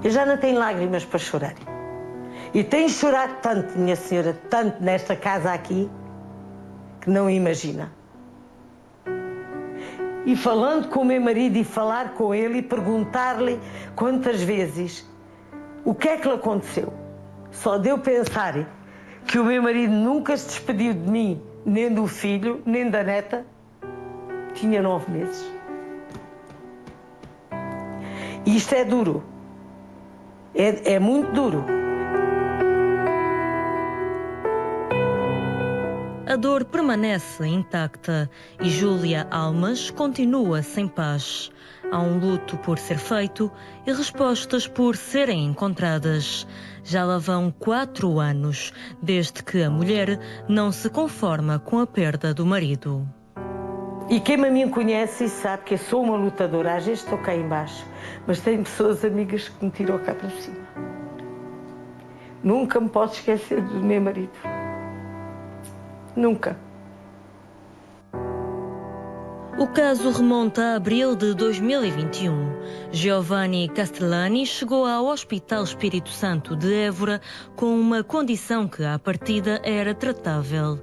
Eu já não tenho lágrimas para chorar. E tenho chorado tanto, minha senhora, tanto nesta casa aqui, que não imagina. E falando com o meu marido e falar com ele e perguntar-lhe quantas vezes o que é que lhe aconteceu. Só deu pensar que o meu marido nunca se despediu de mim, nem do filho, nem da neta. Tinha 9 meses. E isto é duro. É muito duro. A dor permanece intacta e Júlia Almas continua sem paz. Há um luto por ser feito e respostas por serem encontradas. Já lá vão 4 anos desde que a mulher não se conforma com a perda do marido. E quem a mim conhece sabe que eu sou uma lutadora. Às vezes estou cá embaixo, mas tenho pessoas amigas que me tiram cá para cima. Nunca me posso esquecer do meu marido. Nunca. O caso remonta a abril de 2021. Giovanni Castellani chegou ao Hospital Espírito Santo de Évora com uma condição que, à partida, era tratável.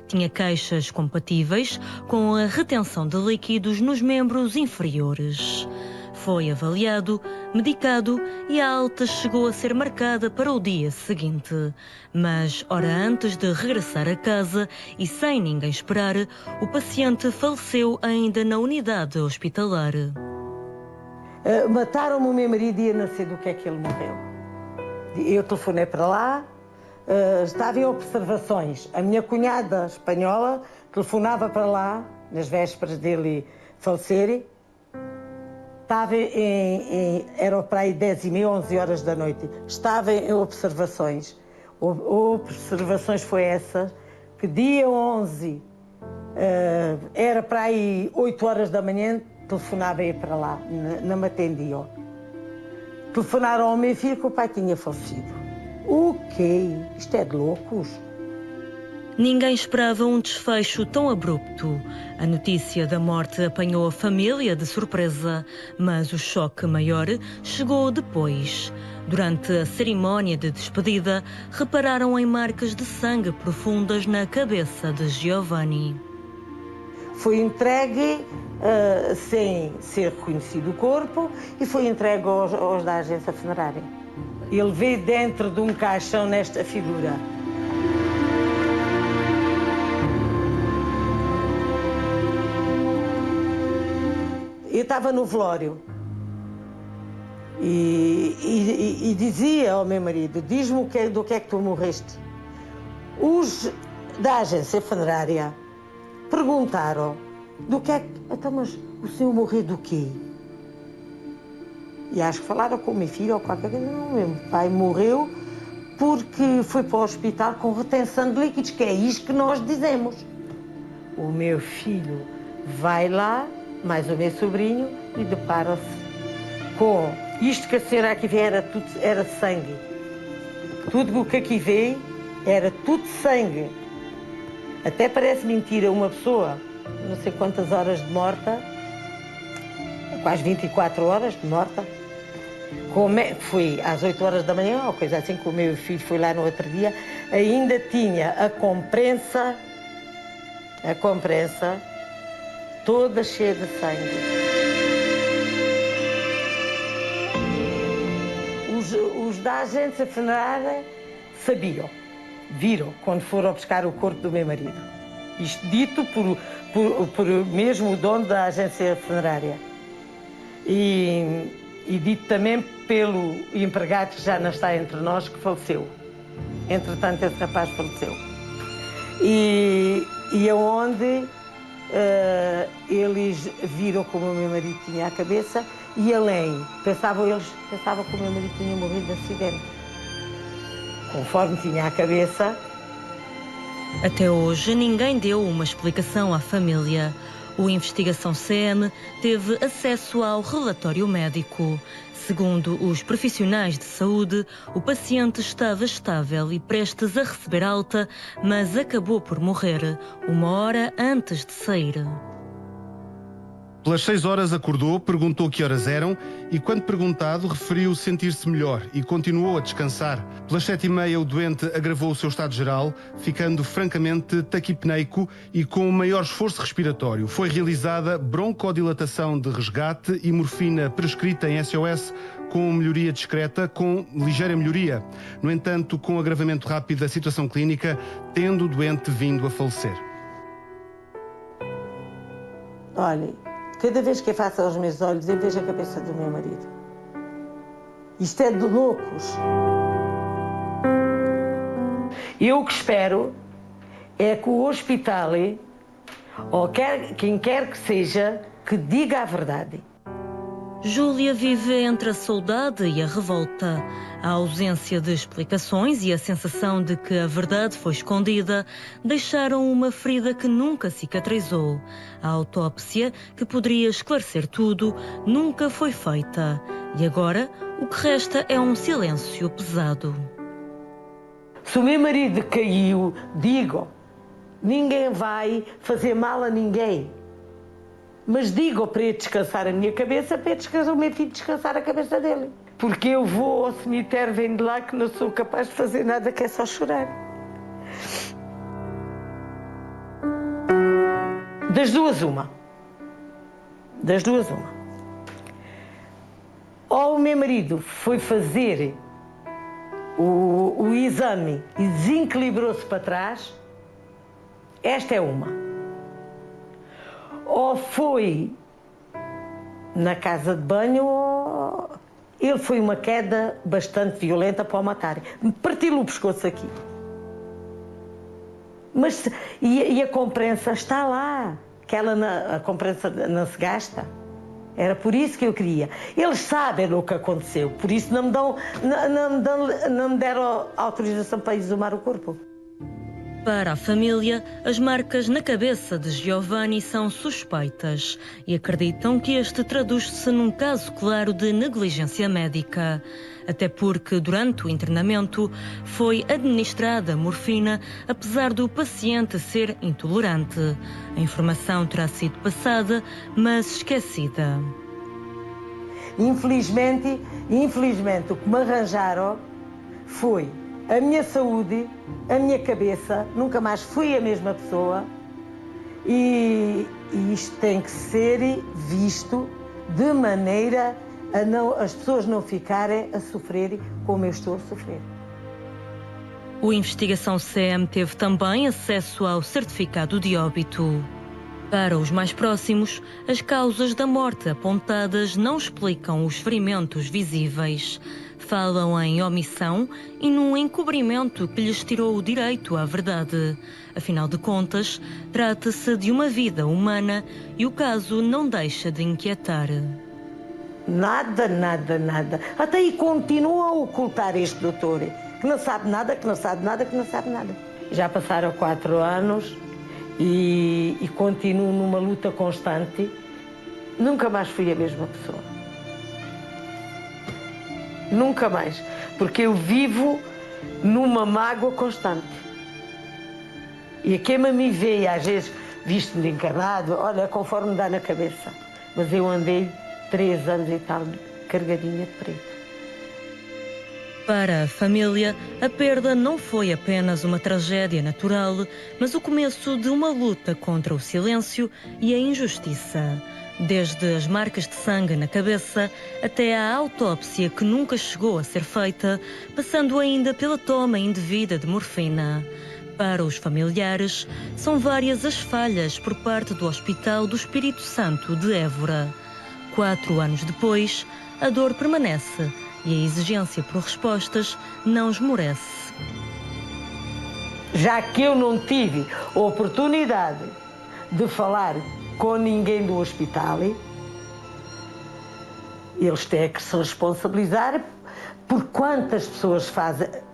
Tinha queixas compatíveis com a retenção de líquidos nos membros inferiores. Foi avaliado, medicado e a alta chegou a ser marcada para o dia seguinte. Mas, hora antes de regressar a casa e sem ninguém esperar, o paciente faleceu ainda na unidade hospitalar. Mataram-me o meu marido e eu não sei do que é que ele morreu. Eu telefonei para lá, estava em observações. A minha cunhada espanhola telefonava para lá, nas vésperas dele falecer. Estava era para aí 10h30, 11 horas da noite. Estava em observações. Observações foi essa, que dia 11, era para aí 8 horas da manhã, telefonava aí para lá, não me atendiam. Telefonaram ao meu filho que o pai tinha falecido. O quê? Isto é de loucos? Ninguém esperava um desfecho tão abrupto. A notícia da morte apanhou a família de surpresa, mas o choque maior chegou depois. Durante a cerimónia de despedida, repararam em marcas de sangue profundas na cabeça de Giovanni. Foi entregue sem ser reconhecido o corpo e foi entregue aos da agência funerária. Ele veio dentro de um caixão nesta figura. Eu estava no velório e dizia ao meu marido, diz-me do que é que tu morreste. Os da agência funerária perguntaram, do que é que... Então, mas o senhor morreu do quê? E acho que falaram com o meu filho ou qualquer coisa. Não, meu pai morreu porque foi para o hospital com retenção de líquidos, que é isto que nós dizemos. O meu filho vai lá, mais o meu sobrinho, e depara-se com isto que a senhora aqui vê, era sangue. Tudo o que aqui vê era tudo sangue. Até parece mentira uma pessoa, não sei quantas horas de morta, quase 24 horas de morta. Foi às 8 horas da manhã, ou coisa assim, que o meu filho foi lá no outro dia, ainda tinha a comprensa toda cheia de sangue. Os da agência funerária sabiam, viram quando foram buscar o corpo do meu marido. Isto dito por mesmo o dono da agência funerária. E dito também pelo empregado que já não está entre nós, que faleceu. Entretanto, esse rapaz faleceu. E aonde eles viram como o meu marido tinha a cabeça e além, pensavam que o meu marido tinha morrido de acidente. Conforme tinha a cabeça. Até hoje, ninguém deu uma explicação à família. O Investigação CM teve acesso ao relatório médico. Segundo os profissionais de saúde, o paciente estava estável e prestes a receber alta, mas acabou por morrer 1 hora antes de sair. Pelas 6 horas acordou, perguntou que horas eram e, quando perguntado, referiu sentir-se melhor e continuou a descansar. Pelas 7h30 o doente agravou o seu estado geral, ficando francamente taquipneico e com maior esforço respiratório. Foi realizada broncodilatação de resgate e morfina prescrita em SOS com melhoria discreta, com ligeira melhoria. No entanto, com agravamento rápido da situação clínica, tendo o doente vindo a falecer. Olhem, cada vez que eu faço aos meus olhos, eu vejo a cabeça do meu marido. Isto é de loucos. Eu o que espero é que o hospital, ou quem quer que seja, que diga a verdade. Júlia vive entre a saudade e a revolta. A ausência de explicações e a sensação de que a verdade foi escondida deixaram uma ferida que nunca cicatrizou. A autópsia, que poderia esclarecer tudo, nunca foi feita. E agora, o que resta é um silêncio pesado. Se o meu marido caiu, digo, ninguém vai fazer mal a ninguém. Mas digo para ele descansar a minha cabeça, para ele descansar o meu filho, descansar a cabeça dele. Porque eu vou ao cemitério, venho de lá que não sou capaz de fazer nada, que é só chorar. Das duas, uma. Ou o meu marido foi fazer o exame e desequilibrou-se para trás, esta é uma. Ou foi na casa de banho, ou ele foi uma queda bastante violenta para o matar. Partiu-lhe o pescoço aqui. Mas, e a comprensa está lá, que a comprensa não se gasta. Era por isso que eu queria. Eles sabem o que aconteceu, por isso não me deram autorização para exumar o corpo. Para a família, as marcas na cabeça de Giovanni são suspeitas e acreditam que este traduz-se num caso claro de negligência médica. Até porque, durante o internamento, foi administrada morfina, apesar do paciente ser intolerante. A informação terá sido passada, mas esquecida. Infelizmente, o que me arranjaram foi a minha saúde, a minha cabeça, nunca mais fui a mesma pessoa e isto tem que ser visto de maneira a as pessoas não ficarem a sofrer como eu estou a sofrer. O Investigação CM teve também acesso ao certificado de óbito. Para os mais próximos, as causas da morte apontadas não explicam os ferimentos visíveis. Falam em omissão e num encobrimento que lhes tirou o direito à verdade. Afinal de contas, trata-se de uma vida humana e o caso não deixa de inquietar. Nada. Até aí continua a ocultar este doutor, que não sabe nada. Já passaram 4 anos e continuo numa luta constante. Nunca mais fui a mesma pessoa. Nunca mais, porque eu vivo numa mágoa constante. E quem me vê, às vezes, visto-me de encarnado, olha, conforme dá na cabeça. Mas eu andei 3 anos e tal, carregadinha de preto. Para a família, a perda não foi apenas uma tragédia natural, mas o começo de uma luta contra o silêncio e a injustiça. Desde as marcas de sangue na cabeça até à autópsia que nunca chegou a ser feita, passando ainda pela toma indevida de morfina. Para os familiares, são várias as falhas por parte do Hospital do Espírito Santo de Évora. 4 anos depois, a dor permanece e a exigência por respostas não esmorece. Já que eu não tive a oportunidade de falar com ninguém do hospital, eles têm que se responsabilizar por quantas pessoas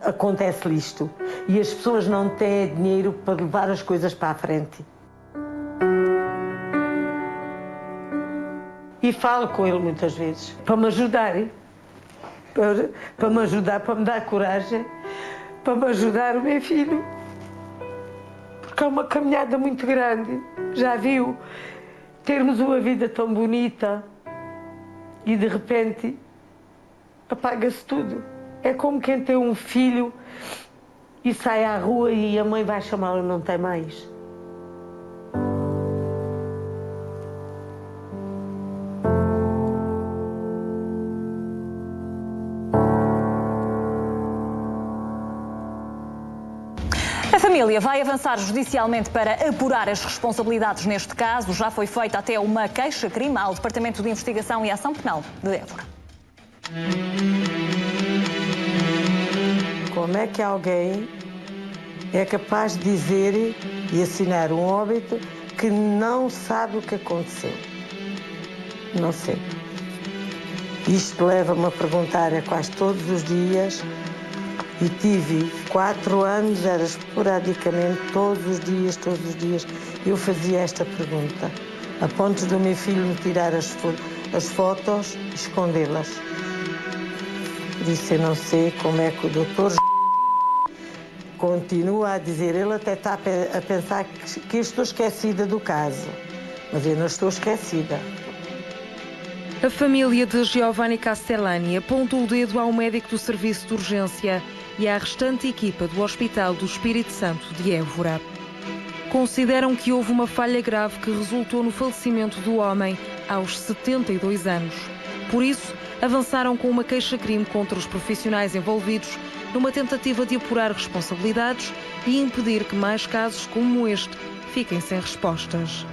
acontece isto e as pessoas não têm dinheiro para levar as coisas para a frente. E falo com ele muitas vezes para me ajudar, para me dar coragem, para me ajudar o meu filho. Porque é uma caminhada muito grande, já viu? termos uma vida tão bonita e de repente apaga-se tudo. É como quem tem um filho e sai à rua e a mãe vai chamá-lo e não tem mais. A família vai avançar judicialmente para apurar as responsabilidades neste caso. Já foi feita até uma queixa-crime ao Departamento de Investigação e Ação Penal de Évora. Como é que alguém é capaz de dizer e assinar um óbito que não sabe o que aconteceu? Não sei. Isto leva-me a perguntar quase todos os dias. E tive 4 anos, era esporadicamente, todos os dias, eu fazia esta pergunta, a ponto do meu filho me tirar as fotos e escondê-las. Por isso eu não sei como é que o doutor continua a dizer, ele até está a pensar que eu estou esquecida do caso, mas eu não estou esquecida. A família de Giovanni Castellani apontou o dedo ao médico do serviço de urgência e à restante equipa do Hospital do Espírito Santo de Évora. Consideram que houve uma falha grave que resultou no falecimento do homem aos 72 anos. Por isso, avançaram com uma queixa-crime contra os profissionais envolvidos numa tentativa de apurar responsabilidades e impedir que mais casos como este fiquem sem respostas.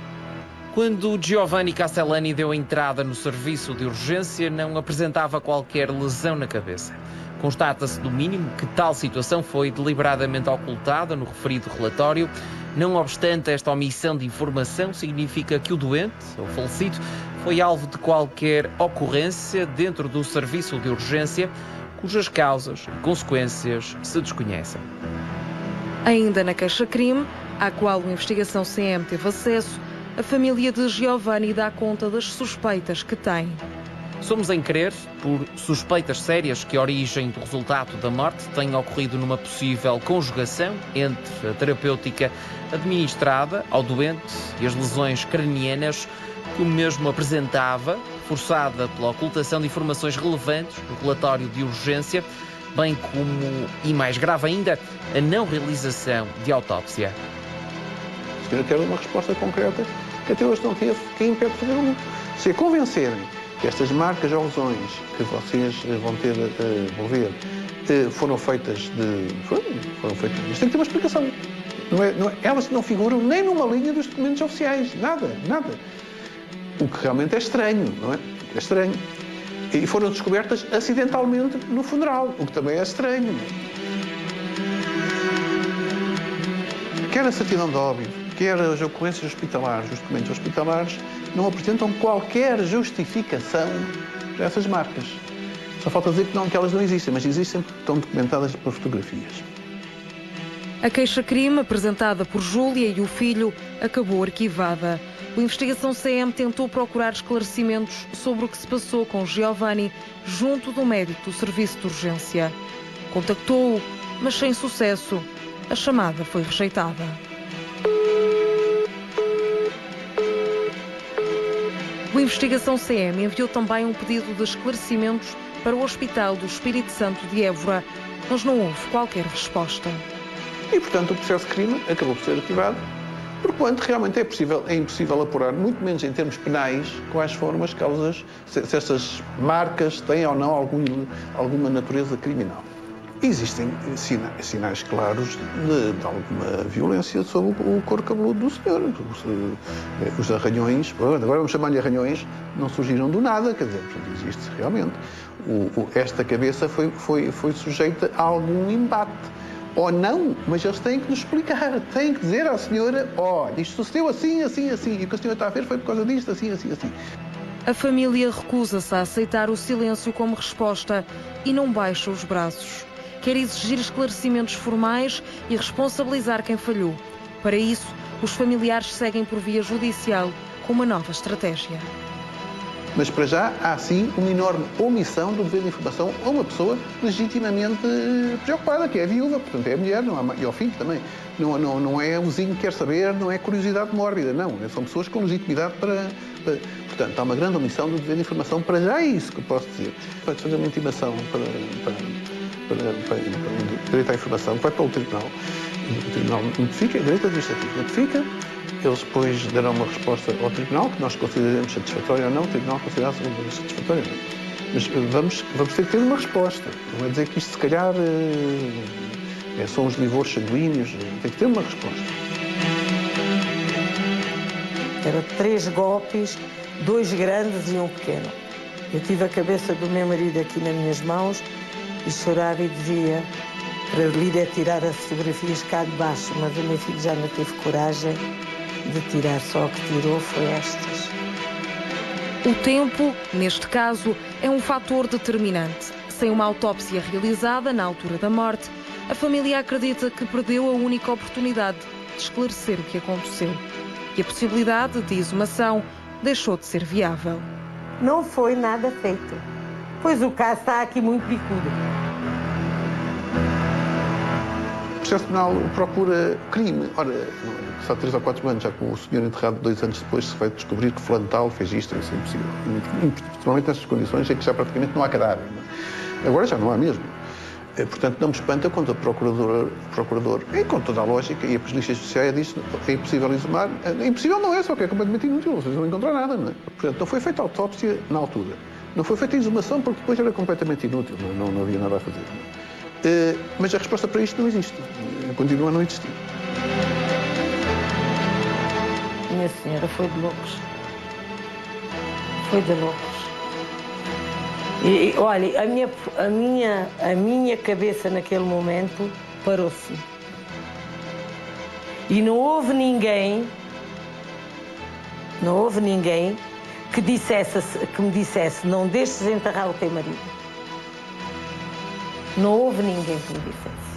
Quando Giovanni Castellani deu entrada no serviço de urgência, não apresentava qualquer lesão na cabeça. Constata-se, do mínimo, que tal situação foi deliberadamente ocultada no referido relatório. Não obstante, esta omissão de informação significa que o doente, ou falecido, foi alvo de qualquer ocorrência dentro do serviço de urgência, cujas causas e consequências se desconhecem. Ainda na queixa-crime, à qual a investigação CM teve acesso, a família de Giovanni dá conta das suspeitas que tem. Somos em crer, por suspeitas sérias, que a origem do resultado da morte tenha ocorrido numa possível conjugação entre a terapêutica administrada ao doente e as lesões cranianas que o mesmo apresentava, forçada pela ocultação de informações relevantes no relatório de urgência, bem como, e mais grave ainda, a não realização de autópsia. Eu quero uma resposta concreta que até hoje não teve. Quem impede de fazer um? Se a convencerem que estas marcas ou lesões que vocês vão ter vão ver foram feitas mas tem que ter uma explicação. Elas não figuram nem numa linha dos documentos oficiais. Nada. O que realmente é estranho, não é? É estranho. E foram descobertas acidentalmente no funeral, o que também é estranho. Quer a certidão de óbito, quer as ocorrências hospitalares, os documentos hospitalares, não apresentam qualquer justificação para essas marcas. Só falta dizer que elas não existem, mas existem porque estão documentadas por fotografias. A queixa-crime, apresentada por Júlia e o filho, acabou arquivada. A investigação CM tentou procurar esclarecimentos sobre o que se passou com Giovanni junto do médico do serviço de urgência. Contactou-o, mas sem sucesso. A chamada foi rejeitada. A investigação CM enviou também um pedido de esclarecimentos para o Hospital do Espírito Santo de Évora, mas não houve qualquer resposta. E, portanto, o processo de crime acabou por ser arquivado, porquanto realmente é impossível apurar, muito menos em termos penais, quais foram as causas, se essas marcas têm ou não alguma natureza criminal. Existem sinais claros de alguma violência sobre o couro cabeludo do senhor. Os arranhões, agora vamos chamar-lhe arranhões, não surgiram do nada, quer dizer, existe realmente. Esta cabeça foi sujeita a algum embate. Ou não, mas eles têm que nos explicar, têm que dizer à senhora, olha, isto sucedeu assim, assim, assim, e o que a senhora está a ver foi por causa disto, assim, assim, assim. A família recusa-se a aceitar o silêncio como resposta e não baixa os braços. Quer exigir esclarecimentos formais e responsabilizar quem falhou. Para isso, os familiares seguem por via judicial com uma nova estratégia. Mas, para já, há sim uma enorme omissão do dever de informação a uma pessoa legitimamente preocupada, que é a viúva, portanto, é a mulher, e ao filho também. Não é o vizinho que quer saber, não é curiosidade mórbida, não. São pessoas com legitimidade para... Portanto, há uma grande omissão do dever de informação. Para já é isso que eu posso dizer. Vai-se fazer uma intimação para direito à informação, vai para o Tribunal. O Tribunal notifica, é direito administrativo, notifica. Eles depois darão uma resposta ao Tribunal, que nós consideremos satisfatória ou não, o Tribunal considera satisfatória ou não. Mas vamos ter que ter uma resposta. Não é dizer que isto, se calhar, são os livros sanguíneos. Tem que ter uma resposta. Eram 3 golpes, 2 grandes e um pequeno. Eu tive a cabeça do meu marido aqui nas minhas mãos e chorava e dizia para lhe tirar as fotografias cá de baixo, mas o meu filho já não teve coragem de tirar, só o que tirou foi estas. O tempo, neste caso, é um fator determinante. Sem uma autópsia realizada na altura da morte, a família acredita que perdeu a única oportunidade de esclarecer o que aconteceu. E a possibilidade de exumação deixou de ser viável. Não foi nada feito, pois o caso está aqui muito bicudo. O processo penal procura crime. Ora, só 3 ou 4 anos, já com o senhor enterrado 2 anos depois, se vai descobrir que fulano tal fez isto, isso é impossível. Principalmente nessas condições em que já praticamente não há cadáver. Agora já não há mesmo. Portanto, não me espanta quando o procurador, com toda a lógica, e a Polícia Judiciária diz que é impossível exumar. Impossível não é, só que é completamente inútil, vocês não encontram nada, não é? Portanto, não foi feita autópsia na altura. Não foi feita exumação porque depois era completamente inútil, não havia nada a fazer. Mas a resposta para isto não existe. Continua a não existir. Minha senhora, foi de loucos. Foi de loucos. E olha, a minha cabeça naquele momento parou-se. E não houve ninguém que me dissesse, não deixes enterrar o teu marido. Não houve ninguém que me dissesse.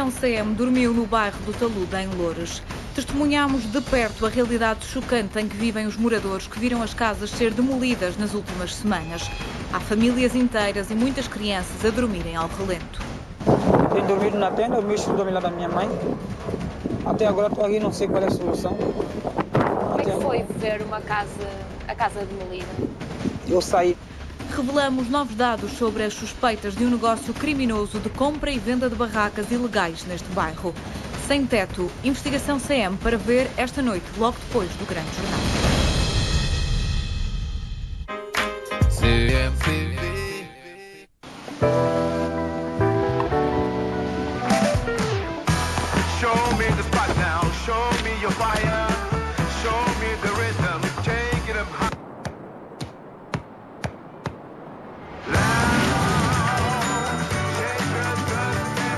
Investigação CM dormiu no bairro do Talude, em Loures. Testemunhámos de perto a realidade chocante em que vivem os moradores que viram as casas ser demolidas nas últimas semanas. Há famílias inteiras e muitas crianças a dormirem ao relento. Tenho dormido na tenda, os meus filhos dormem lá da minha mãe. Até agora estou aqui, não sei qual é a solução. Como é que foi ver a casa demolida? Eu saí. Revelamos novos dados sobre as suspeitas de um negócio criminoso de compra e venda de barracas ilegais neste bairro. Sem teto, investigação CM para ver esta noite, logo depois do Grande Jornal.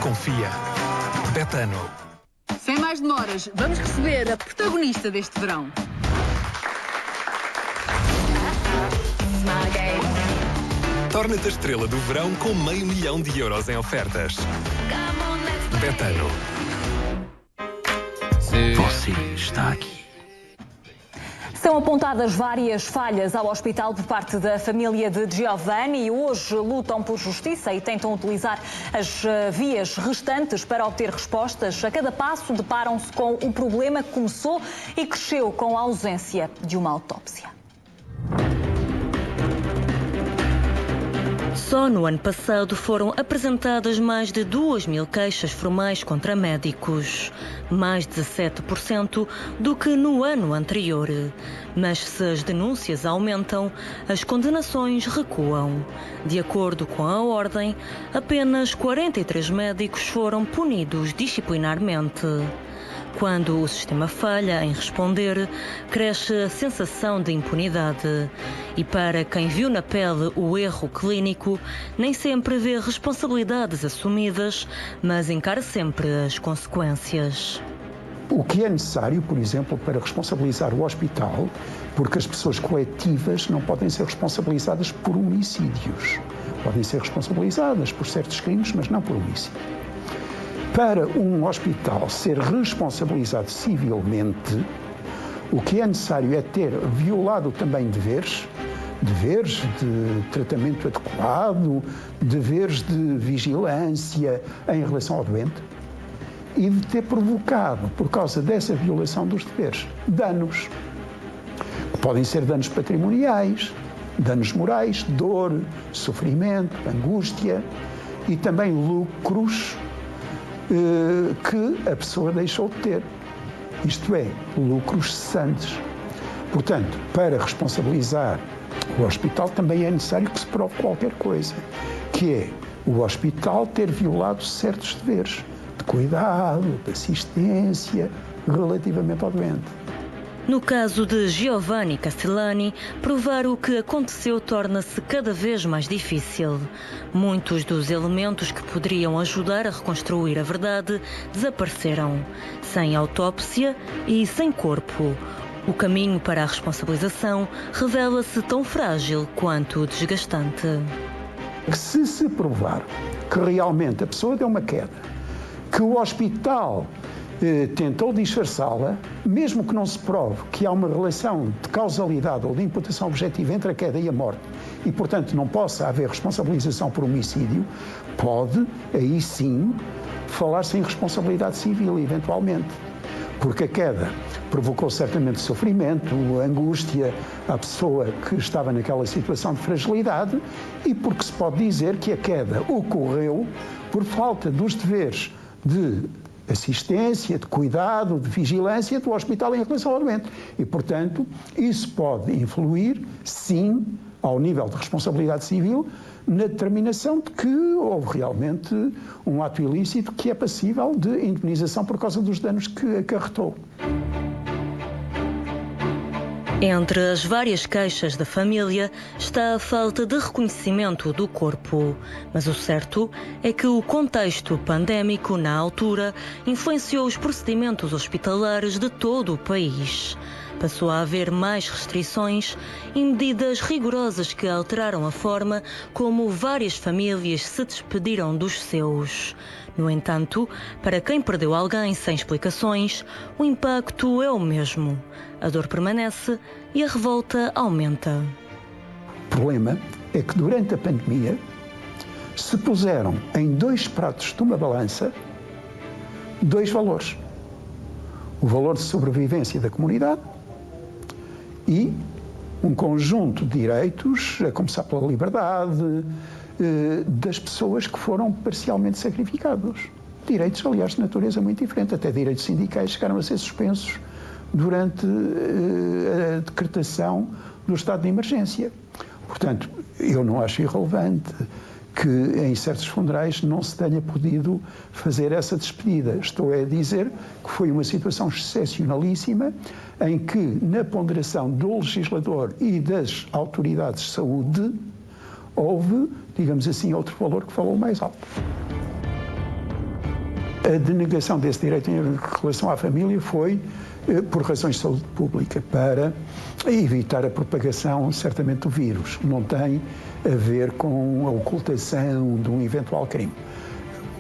Confia. Betano. Sem mais demoras, vamos receber a protagonista deste verão. Torna-te a estrela do verão com €500 mil em ofertas. Betano. Você está aqui. São apontadas várias falhas ao hospital por parte da família de Giovanni e hoje lutam por justiça e tentam utilizar as vias restantes para obter respostas. A cada passo deparam-se com o problema que começou e cresceu com a ausência de uma autópsia. Só no ano passado foram apresentadas mais de 2.000 queixas formais contra médicos, mais 17% do que no ano anterior. Mas se as denúncias aumentam, as condenações recuam. De acordo com a Ordem, apenas 43 médicos foram punidos disciplinarmente. Quando o sistema falha em responder, cresce a sensação de impunidade. E para quem viu na pele o erro clínico, nem sempre vê responsabilidades assumidas, mas encara sempre as consequências. O que é necessário, por exemplo, para responsabilizar o hospital, porque as pessoas coletivas não podem ser responsabilizadas por homicídios. Podem ser responsabilizadas por certos crimes, mas não por homicídio. Para um hospital ser responsabilizado civilmente, o que é necessário é ter violado também deveres de tratamento adequado, deveres de vigilância em relação ao doente e de ter provocado, por causa dessa violação dos deveres, danos. Podem ser danos patrimoniais, danos morais, dor, sofrimento, angústia e também lucros que a pessoa deixou de ter. Isto é, lucros cessantes. Portanto, para responsabilizar o hospital também é necessário que se prove qualquer coisa, que é o hospital ter violado certos deveres de cuidado, de assistência relativamente ao doente. No caso de Giovanni Castellani, provar o que aconteceu torna-se cada vez mais difícil. Muitos dos elementos que poderiam ajudar a reconstruir a verdade desapareceram, sem autópsia e sem corpo. O caminho para a responsabilização revela-se tão frágil quanto desgastante. Se se provar que realmente a pessoa deu uma queda, que o hospital tentou disfarçá-la, mesmo que não se prove que há uma relação de causalidade ou de imputação objetiva entre a queda e a morte e, portanto, não possa haver responsabilização por homicídio, pode, aí sim, falar-se em responsabilidade civil, eventualmente. Porque a queda provocou certamente sofrimento, angústia à pessoa que estava naquela situação de fragilidade e porque se pode dizer que a queda ocorreu por falta dos deveres de assistência, de cuidado, de vigilância do hospital em relação ao doente. E, portanto, isso pode influir, sim, ao nível de responsabilidade civil, na determinação de que houve realmente um ato ilícito que é passível de indemnização por causa dos danos que acarretou. Entre as várias queixas da família está a falta de reconhecimento do corpo. Mas o certo é que o contexto pandémico, na altura, influenciou os procedimentos hospitalares de todo o país. Passou a haver mais restrições e medidas rigorosas que alteraram a forma como várias famílias se despediram dos seus. No entanto, para quem perdeu alguém sem explicações, o impacto é o mesmo. A dor permanece e a revolta aumenta. O problema é que durante a pandemia se puseram em 2 pratos de uma balança 2 valores. O valor de sobrevivência da comunidade e um conjunto de direitos, a começar pela liberdade, das pessoas que foram parcialmente sacrificados. Direitos, aliás, de natureza muito diferente. Até direitos sindicais chegaram a ser suspensos durante a decretação do estado de emergência. Portanto, eu não acho irrelevante que em certos funerais não se tenha podido fazer essa despedida. Estou a dizer que foi uma situação excepcionalíssima em que, na ponderação do legislador e das autoridades de saúde, houve, digamos assim, outro valor que falou mais alto. A denegação desse direito em relação à família foi por razões de saúde pública, para evitar a propagação, certamente, do vírus. Não tem a ver com a ocultação de um eventual crime.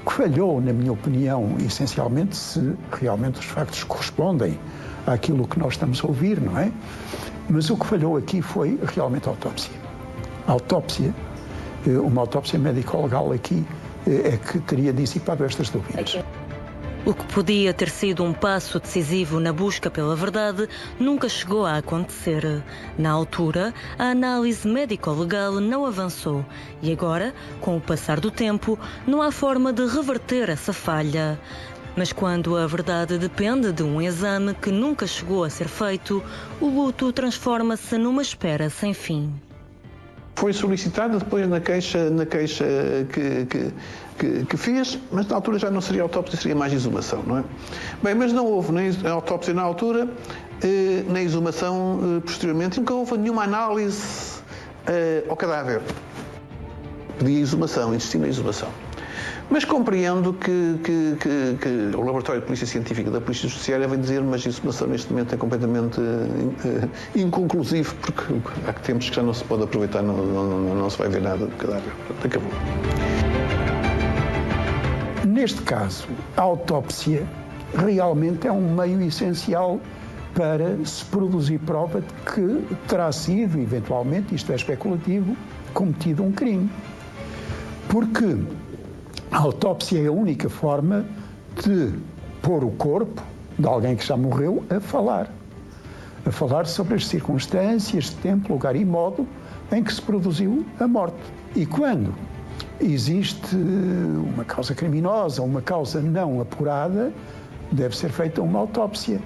O que falhou, na minha opinião, essencialmente, se realmente os factos correspondem àquilo que nós estamos a ouvir, não é? Mas o que falhou aqui foi realmente a autópsia. A autópsia, uma autópsia médico-legal aqui, é que teria dissipado estas dúvidas. O que podia ter sido um passo decisivo na busca pela verdade nunca chegou a acontecer. Na altura, a análise médico-legal não avançou e agora, com o passar do tempo, não há forma de reverter essa falha. Mas quando a verdade depende de um exame que nunca chegou a ser feito, o luto transforma-se numa espera sem fim. Foi solicitada depois na queixa que fiz, mas na altura já não seria autópsia, seria mais exumação, não é? Bem, mas não houve nem autópsia na altura, nem exumação posteriormente, nunca houve nenhuma análise ao cadáver. Pedi a exumação, insisti na exumação. Mas compreendo que o Laboratório de Polícia Científica da Polícia Judiciária vem dizer, mas a exumação neste momento é completamente inconclusivo, porque há tempos que já não se pode aproveitar, não se vai ver nada do cadáver. Portanto, acabou. Neste caso, a autópsia realmente é um meio essencial para se produzir prova de que terá sido, eventualmente, isto é especulativo, cometido um crime. Porque a autópsia é a única forma de pôr o corpo de alguém que já morreu a falar sobre as circunstâncias, tempo, lugar e modo em que se produziu a morte. E quando existe uma causa criminosa, uma causa não apurada, deve ser feita uma autópsia.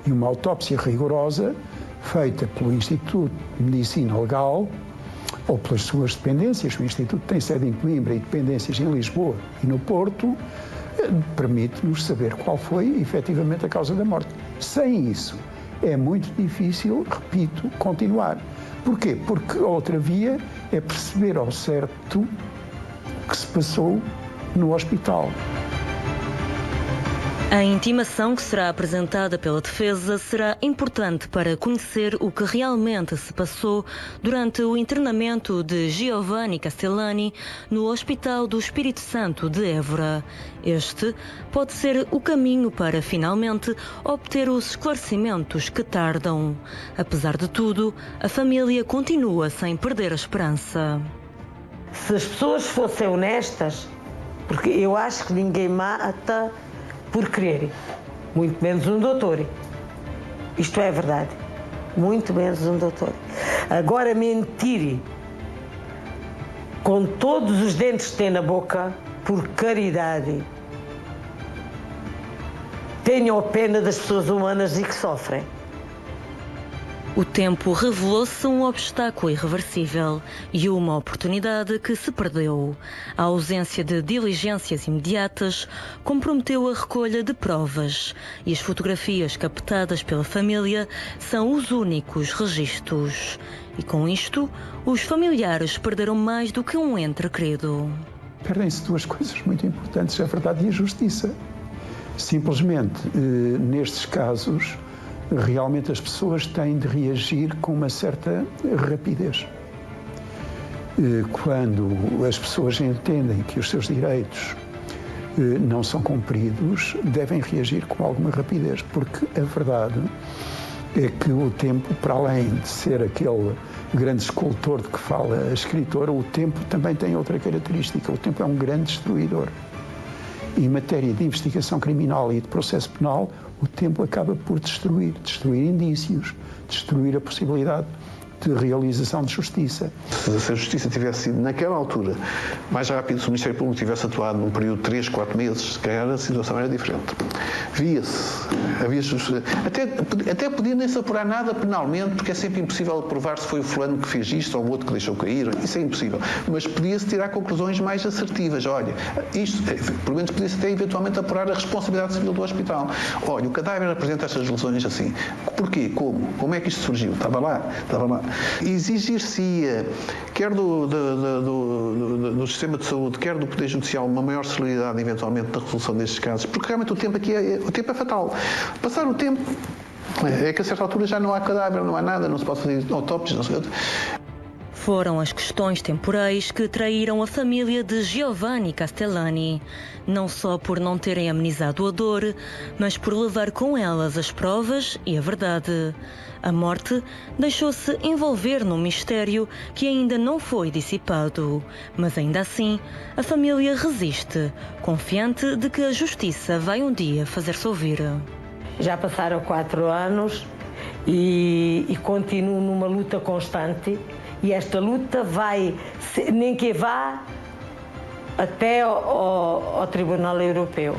E uma autópsia rigorosa, feita pelo Instituto de Medicina Legal, ou pelas suas dependências. O Instituto tem sede em Coimbra e dependências em Lisboa e no Porto, permite-nos saber qual foi efetivamente a causa da morte. Sem isso, é muito difícil, repito, continuar. Porquê? Porque a outra via é perceber ao certo o que se passou no hospital. A intimação que será apresentada pela defesa será importante para conhecer o que realmente se passou durante o internamento de Giovanni Castellani no Hospital do Espírito Santo de Évora. Este pode ser o caminho para finalmente obter os esclarecimentos que tardam. Apesar de tudo, a família continua sem perder a esperança. Se as pessoas fossem honestas, porque eu acho que ninguém mata por querer, muito menos um doutor. Isto é verdade, muito menos um doutor. Agora, mentir com todos os dentes que tem na boca, por caridade, tenham pena das pessoas humanas e que sofrem. O tempo revelou-se um obstáculo irreversível e uma oportunidade que se perdeu. A ausência de diligências imediatas comprometeu a recolha de provas e as fotografias captadas pela família são os únicos registros. E com isto, os familiares perderam mais do que um ente querido. Perdem-se duas coisas muito importantes, a verdade e a justiça. Simplesmente, nestes casos, realmente as pessoas têm de reagir com uma certa rapidez. Quando as pessoas entendem que os seus direitos não são cumpridos, devem reagir com alguma rapidez, porque a verdade é que o tempo, para além de ser aquele grande escultor de que fala a escritora, o tempo também tem outra característica. O tempo é um grande destruidor. Em matéria de investigação criminal e de processo penal, o tempo acaba por destruir indícios, destruir a possibilidade de realização de justiça. Se a justiça tivesse sido, naquela altura, mais rápido, se o Ministério Público tivesse atuado num período de 3, 4 meses, se calhar a situação era diferente. Via-se, até podia nem se apurar nada penalmente, porque é sempre impossível provar se foi o fulano que fez isto ou o outro que deixou cair, isso é impossível. Mas podia-se tirar conclusões mais assertivas. Olha, isto, pelo menos podia-se até eventualmente apurar a responsabilidade civil do hospital. Olha, o cadáver apresenta estas lesões assim. Porquê? Como? Como é que isto surgiu? Estava lá. Exigir-se-ia, quer do sistema de saúde, quer do Poder Judicial, uma maior celeridade, eventualmente, na resolução destes casos, porque realmente o tempo aqui é fatal. Passar o tempo, é que a certa altura já não há cadáver, não há nada, não se pode fazer autópsias, não sei. Foram as questões temporais que traíram a família de Giovanni Castellani, não só por não terem amenizado a dor, mas por levar com elas as provas e a verdade. A morte deixou-se envolver num mistério que ainda não foi dissipado, mas ainda assim a família resiste, confiante de que a justiça vai um dia fazer-se ouvir. Já passaram 4 anos e continuo numa luta constante. E esta luta vai, nem que vá até ao Tribunal Europeu.